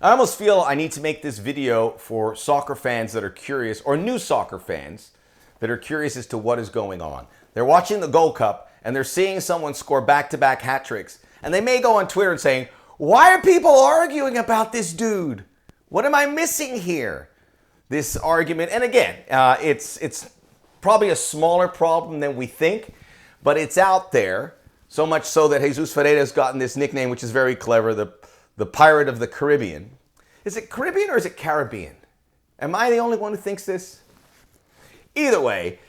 I almost feel I need to make this video for soccer fans that are curious, or new soccer fans that are curious as to what is going on. They're watching the Gold Cup and they're seeing someone score back-to-back hat tricks, and they may go on Twitter and saying, "Why are people arguing about this dude? What am I missing here?" This argument, and again, it's probably a smaller problem than we think, but it's out there. So much so that Jesus Ferreira has gotten this nickname, which is very clever, the Pirate of the Caribbean. Is it Caribbean or is it Caribbean? Am I the only one who thinks this? Either way,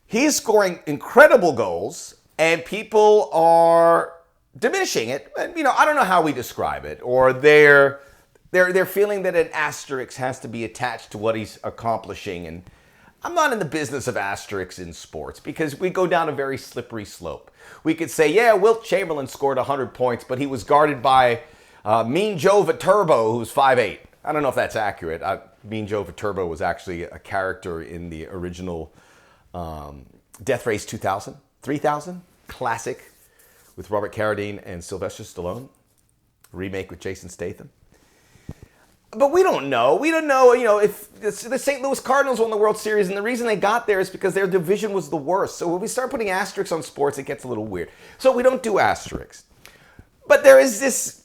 he's scoring incredible goals, and people are diminishing it. And, I don't know how we describe it, or they're feeling that an asterisk has to be attached to what he's accomplishing. And I'm not in the business of asterisks in sports because we go down a very slippery slope. We could say, yeah, Wilt Chamberlain scored 100 points, but he was guarded by Mean Joe Viterbo, who's 5'8". I don't know if that's accurate. Mean Joe Viterbo was actually a character in the original Death Race 3000 classic with Robert Carradine and Sylvester Stallone, remake with Jason Statham. But we don't know. We don't know, if the St. Louis Cardinals won the World Series, and the reason they got there is because their division was the worst. So when we start putting asterisks on sports, it gets a little weird. So we don't do asterisks. But there is this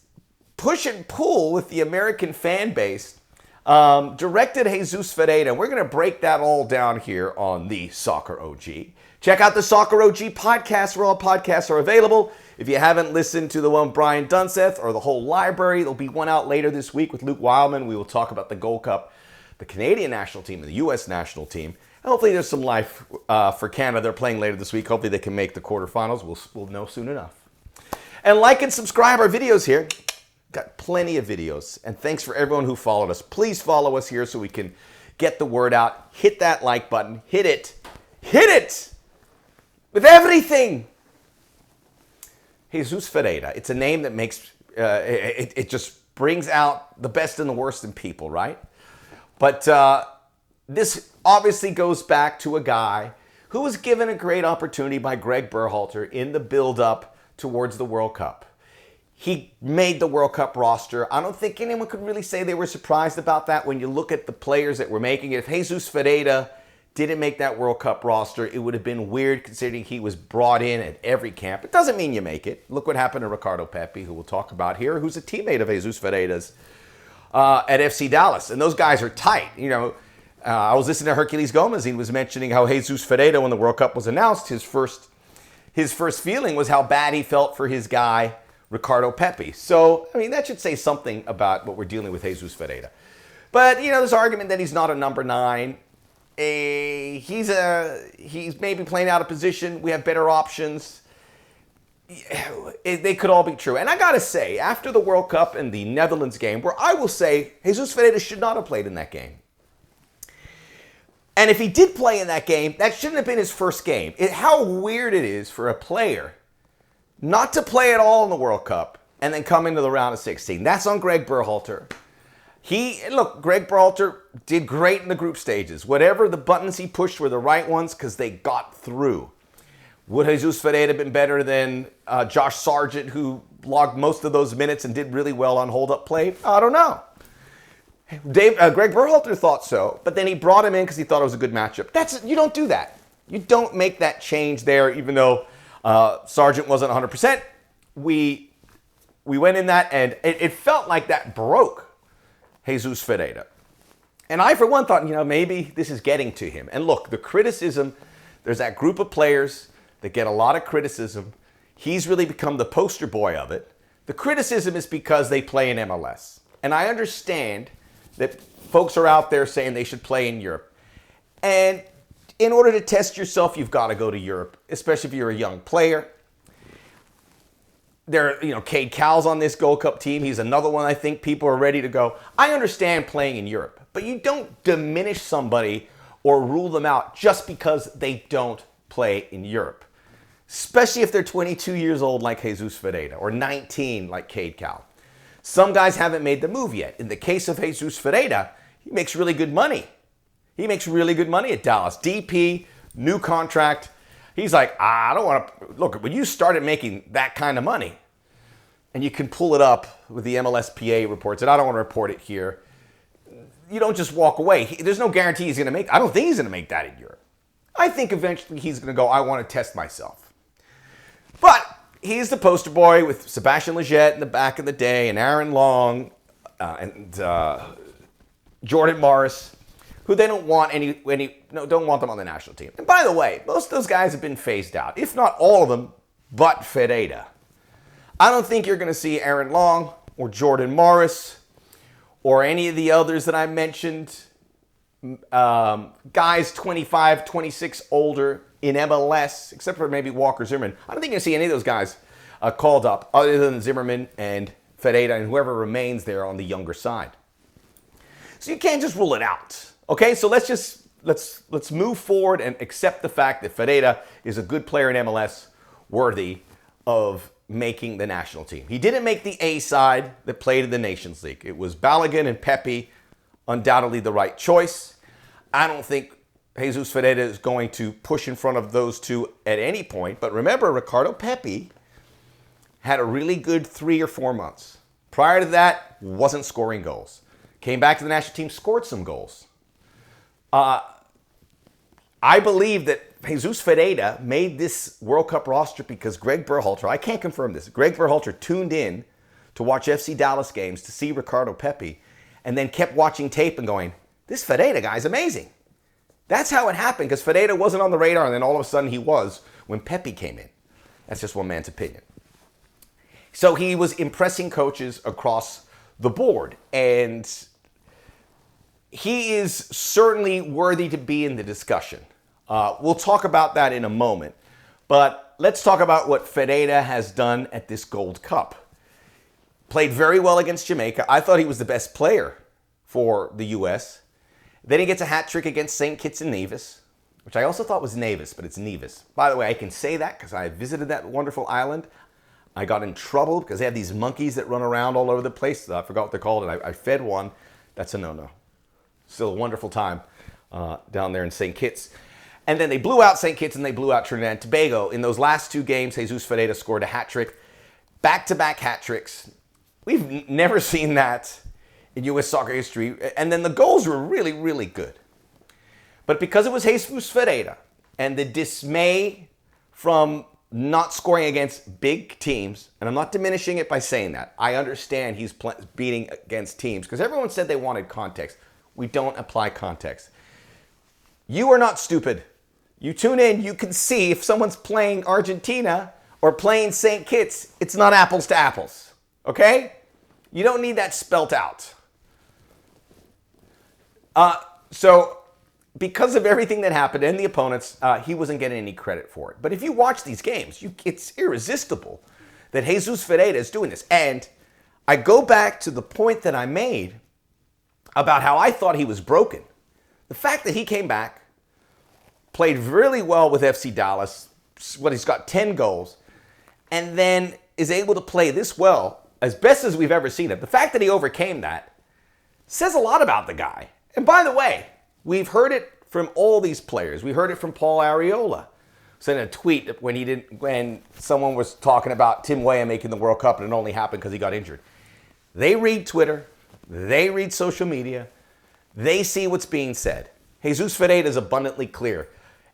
push and pull with the American fan base directed at Jesus Ferreira. We're going to break that all down here on the Soccer OG. Check out the Soccer OG podcast where all podcasts are available. If you haven't listened to the one with Brian Dunseth or the whole library, there'll be one out later this week with Luke Wildman. We will talk about the Gold Cup, the Canadian national team, and the U.S. national team. And hopefully there's some life for Canada. They're playing later this week. Hopefully they can make the quarterfinals. We'll know soon enough. And like and subscribe our videos here. Got plenty of videos. And thanks for everyone who followed us. Please follow us here so we can get the word out. Hit that like button. Hit it. Hit it! With everything! Jesus Ferreira. It's a name that makes, it just brings out the best and the worst in people, right? But this obviously goes back to a guy who was given a great opportunity by Greg Berhalter in the build-up towards the World Cup. He made the World Cup roster. I don't think anyone could really say they were surprised about that when you look at the players that were making it. If Jesus Ferreira didn't make that World Cup roster, it would have been weird considering he was brought in at every camp. It doesn't mean you make it. Look what happened to Ricardo Pepi, who we'll talk about here, who's a teammate of Jesus Ferreira's at FC Dallas. And those guys are tight. I was listening to Herculez Gomez. He was mentioning how Jesus Ferreira, when the World Cup was announced, his first feeling was how bad he felt for his guy, Ricardo Pepi. So, that should say something about what we're dealing with Jesus Ferreira. But, this argument that he's not a number 9. He's maybe playing out of position. We have better options. They could all be true. And I got to say, after the World Cup and the Netherlands game, where I will say Jesus Ferreira should not have played in that game. And if he did play in that game, that shouldn't have been his first game. How weird it is for a player not to play at all in the World Cup and then come into the round of 16. That's on Greg Berhalter. Greg Berhalter did great in the group stages. Whatever the buttons he pushed were the right ones because they got through. Would Jesus Ferreira have been better than Josh Sargent, who logged most of those minutes and did really well on hold-up play? I don't know. Greg Berhalter thought so, but then he brought him in because he thought it was a good matchup. You don't do that. You don't make that change there, even though Sargent wasn't 100%. We went in that, and it felt like that broke Jesus Ferreira. And I, for one, thought, maybe this is getting to him. And look, the criticism, there's that group of players that get a lot of criticism. He's really become the poster boy of it. The criticism is because they play in MLS. And I understand that folks are out there saying they should play in Europe. And in order to test yourself, you've got to go to Europe, especially if you're a young player. Cade Cowell's on this Gold Cup team. He's another one I think people are ready to go. I understand playing in Europe, but you don't diminish somebody or rule them out just because they don't play in Europe. Especially if they're 22 years old like Jesus Ferreira or 19 like Cade Cowell. Some guys haven't made the move yet. In the case of Jesus Ferreira, he makes really good money. He makes really good money at Dallas. DP, new contract. He's like, I don't want to... Look, when you started making that kind of money, and you can pull it up with the MLSPA reports, and I don't want to report it here. You don't just walk away. There's no guarantee he's going to make. I don't think he's going to make that in Europe. I think eventually he's going to go, I want to test myself. But he's the poster boy with Sebastian Lletget in the back of the day, and Aaron Long, and Jordan Morris, who they don't want don't want them on the national team. And by the way, most of those guys have been phased out, if not all of them, but Ferreira. I don't think you're going to see Aaron Long or Jordan Morris or any of the others that I mentioned, guys 25, 26 older in MLS, except for maybe Walker Zimmerman. I don't think you're going to see any of those guys called up other than Zimmerman and Ferreira and whoever remains there on the younger side. So you can't just rule it out. Okay, so let's move forward and accept the fact that Ferreira is a good player in MLS, worthy of making the national team. He didn't make the A side that played in the Nations League. It was Balogun and Pepi, undoubtedly the right choice. I don't think Jesus Ferreira is going to push in front of those two at any point. But remember, Ricardo Pepi had a really good 3 or 4 months. Prior to that, wasn't scoring goals. Came back to the national team, scored some goals. I believe that Jesus Ferreira made this World Cup roster because Greg Berhalter, I can't confirm this, Greg Berhalter tuned in to watch FC Dallas games to see Ricardo Pepi and then kept watching tape and going, this Ferreira guy's amazing. That's how it happened, because Ferreira wasn't on the radar and then all of a sudden he was when Pepi came in. That's just one man's opinion. So he was impressing coaches across the board, and he is certainly worthy to be in the discussion. We'll talk about that in a moment. But let's talk about what Ferreira has done at this Gold Cup. Played very well against Jamaica. I thought he was the best player for the U.S. Then he gets a hat trick against St. Kitts and Nevis, which I also thought was Nevis, but it's Nevis. By the way, I can say that because I visited that wonderful island. I got in trouble because they have these monkeys that run around all over the place. I forgot what they're called, and I fed one. That's a no-no. Still a wonderful time down there in St. Kitts. And then they blew out St. Kitts and they blew out Trinidad and Tobago. In those last 2 games, Jesus Ferreira scored a hat trick. Back-to-back hat tricks. We've never seen that in U.S. soccer history. And then the goals were really, really good. But because it was Jesus Ferreira and the dismay from not scoring against big teams, and I'm not diminishing it by saying that. I understand he's beating against teams because everyone said they wanted context. We don't apply context. You are not stupid. You tune in, you can see if someone's playing Argentina or playing St. Kitts, it's not apples to apples. Okay? You don't need that spelt out. So, because of everything that happened and the opponents, he wasn't getting any credit for it. But if you watch these games, it's irresistible that Jesus Ferreira is doing this. And I go back to the point that I made about how I thought he was broken. The fact that he came back, played really well with FC Dallas, he's got 10 goals, and then is able to play this well, as best as we've ever seen it. The fact that he overcame that says a lot about the guy. And by the way, we've heard it from all these players. We heard it from Paul Arriola. Sent a tweet when someone was talking about Tim Weah making the World Cup and it only happened because he got injured. They read Twitter. They read social media. They see what's being said. Jesus Ferreira is abundantly clear.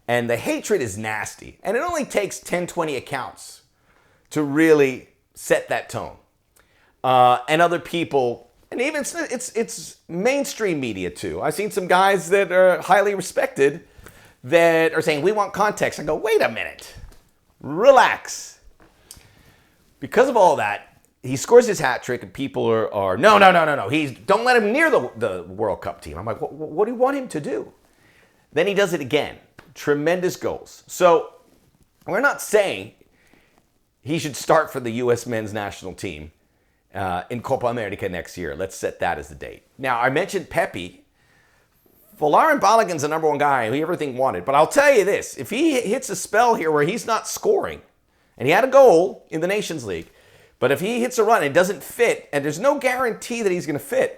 And the hatred is nasty. And it only takes 10, 20 accounts to really set that tone. And other people, and even it's mainstream media too. I've seen some guys that are highly respected that are saying, we want context. I go, wait a minute. Relax. Because of all that, he scores his hat trick and people are no. Don't let him near the World Cup team. I'm like, what do you want him to do? Then he does it again. Tremendous goals. So we're not saying he should start for the U.S. men's national team in Copa America next year. Let's set that as the date. Now, I mentioned Pepi. Folarin Balogun's the number 1 guy he everything wanted. But I'll tell you this. If he hits a spell here where he's not scoring, and he had a goal in the Nations League, but if he hits a run and it doesn't fit, and there's no guarantee that he's going to fit,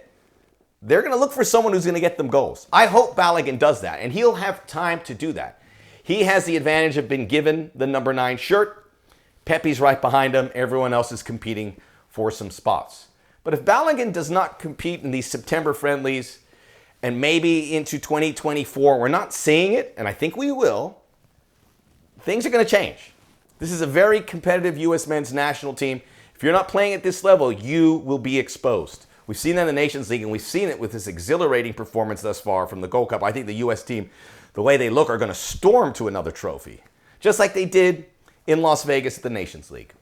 they're going to look for someone who's going to get them goals. I hope Balogun does that, and he'll have time to do that. He has the advantage of being given the number 9 shirt. Pepe's right behind him. Everyone else is competing for some spots. But if Balogun does not compete in these September friendlies and maybe into 2024, we're not seeing it, and I think we will, things are going to change. This is a very competitive U.S. men's national team. If you're not playing at this level, you will be exposed. We've seen that in the Nations League, and we've seen it with this exhilarating performance thus far from the Gold Cup. I think the U.S. team, the way they look, are going to storm to another trophy, just like they did in Las Vegas at the Nations League.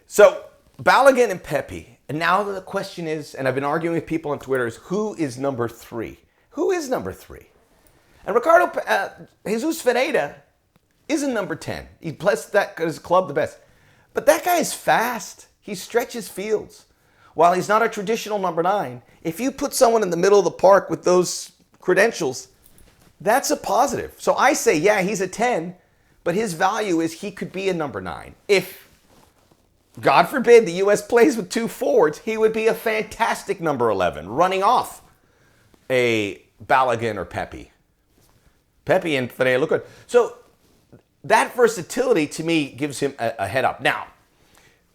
So, Balogun and Pepi. And now the question is, and I've been arguing with people on Twitter, is who is number 3? Who is number 3? And Jesus Ferreira isn't number 10. He plays that his club the best. But that guy is fast. He stretches fields. While he's not a traditional number 9, if you put someone in the middle of the park with those credentials, that's a positive. So I say, yeah, he's a 10, but his value is he could be a number 9. If, God forbid, the U.S. plays with 2 forwards, he would be a fantastic number 11, running off a Balogun or Pepi. Pepi and Ferreira look good. So that versatility, to me, gives him a head up. Now,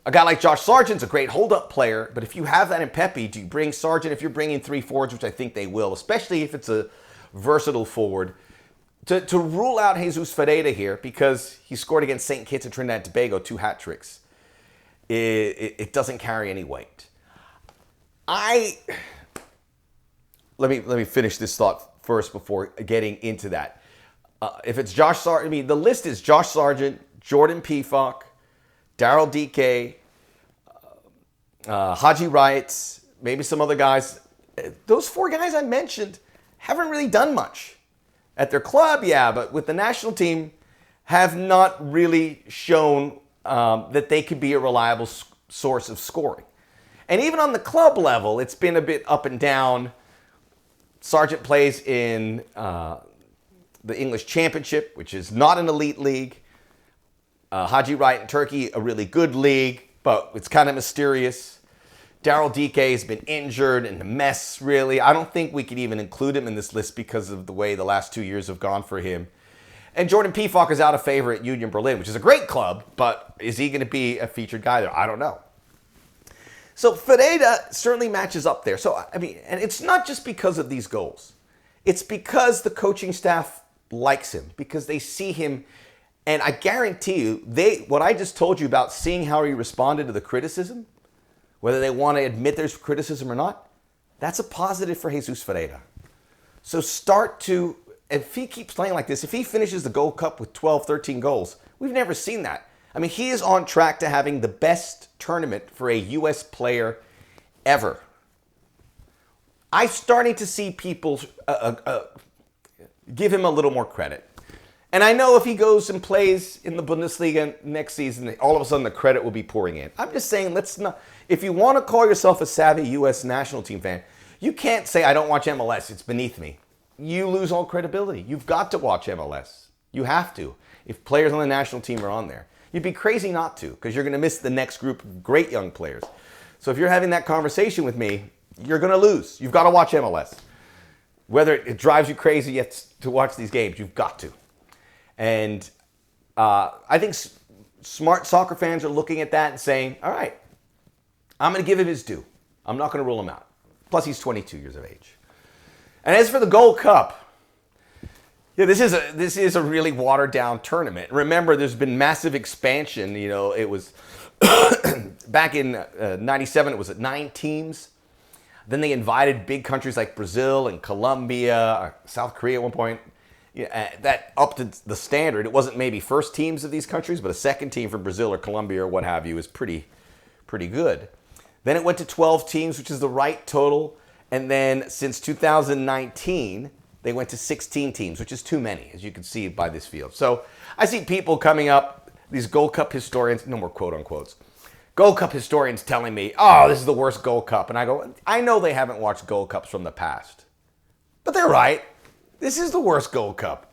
a guy like Josh Sargent's a great hold-up player, but if you have that in Pepi, do you bring Sargent if you're bringing 3 forwards, which I think they will, especially if it's a versatile forward, to rule out Jesus Ferreira here because he scored against St. Kitts and Trinidad and Tobago 2 hat tricks. It doesn't carry any weight. Let me finish this thought first before getting into that. If it's Josh Sargent, the list is Josh Sargent, Jordan Pefok, Daryl Dike, Haji Wright, maybe some other guys. Those 4 guys I mentioned haven't really done much. At their club, yeah, but with the national team, have not really shown that they could be a reliable source of scoring. And even on the club level, it's been a bit up and down. Sargent plays in the English Championship, which is not an elite league. Haji Wright in Turkey, a really good league, but it's kind of mysterious. Daryl Dike has been injured and a mess, really. I don't think we could even include him in this list because of the way the last 2 years have gone for him. And Jordan Pefok is out of favor at Union Berlin, which is a great club, but is he going to be a featured guy there? I don't know. So Ferreira certainly matches up there. So, I mean, and it's not just because of these goals. It's because the coaching staff likes him, because they see him. And I guarantee you, what I just told you about seeing how he responded to the criticism, whether they want to admit there's criticism or not, that's a positive for Jesus Ferreira. So if he keeps playing like this, if he finishes the Gold Cup with 12, 13 goals, we've never seen that. I mean, he is on track to having the best tournament for a U.S. player ever. I'm starting to see people give him a little more credit. And I know if he goes and plays in the Bundesliga next season, all of a sudden the credit will be pouring in. I'm just saying, let's not. If you want to call yourself a savvy U.S. national team fan, you can't say, I don't watch MLS. It's beneath me. You lose all credibility. You've got to watch MLS. You have to. If players on the national team are on there. You'd be crazy not to, because you're going to miss the next group of great young players. So if you're having that conversation with me, you're going to lose. You've got to watch MLS. Whether it drives you crazy yet to watch these games, you've got to. And I think smart soccer fans are looking at that and saying, all right, I'm going to give him his due. I'm not going to rule him out. Plus, he's 22 years of age. And as for the Gold Cup, yeah, this is a really watered down tournament. Remember, there's been massive expansion. You know, it was back in '97. It was at 9 teams. Then they invited big countries like Brazil and Colombia, South Korea at one point. Yeah, that upped the standard. It wasn't maybe first teams of these countries, but a second team from Brazil or Colombia or what have you is pretty good. Then it went to 12 teams, which is the right total. And then since 2019, they went to 16 teams, which is too many, as you can see by this field. So I see people coming up, these Gold Cup historians, no more quote unquotes, Gold Cup historians telling me, oh, this is the worst Gold Cup. And I go, I know they haven't watched Gold Cups from the past. But they're right. This is the worst Gold Cup.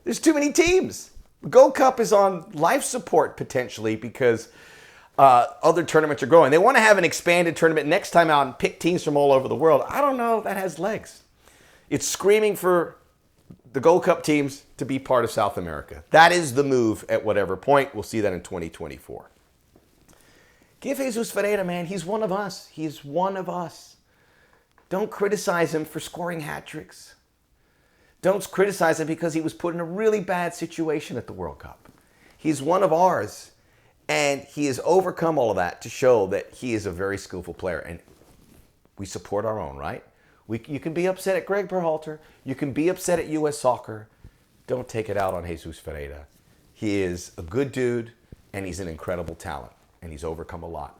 There's too many teams. The Gold Cup is on life support potentially because other tournaments are growing. They want to have an expanded tournament next time out and pick teams from all over the world. I don't know if that has legs. It's screaming for the Gold Cup teams to be part of South America. That is the move at whatever point. We'll see that in 2024. Give Jesus Ferreira, man. He's one of us. He's one of us. Don't criticize him for scoring hat tricks. Don't criticize him because he was put in a really bad situation at the World Cup. He's one of ours. And he has overcome all of that to show that he is a very skillful player. And we support our own, right? You can be upset at Greg Berhalter. You can be upset at U.S. Soccer. Don't take it out on Jesus Ferreira. He is a good dude, and he's an incredible talent. And he's overcome a lot.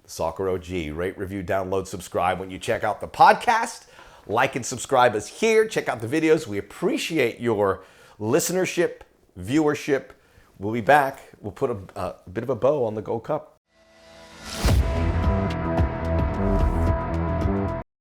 The Soccer OG. Rate, review, download, subscribe when you check out the podcast. Like and subscribe us here. Check out the videos. We appreciate your listenership, viewership. We'll be back. We'll put a bit of a bow on the Gold Cup.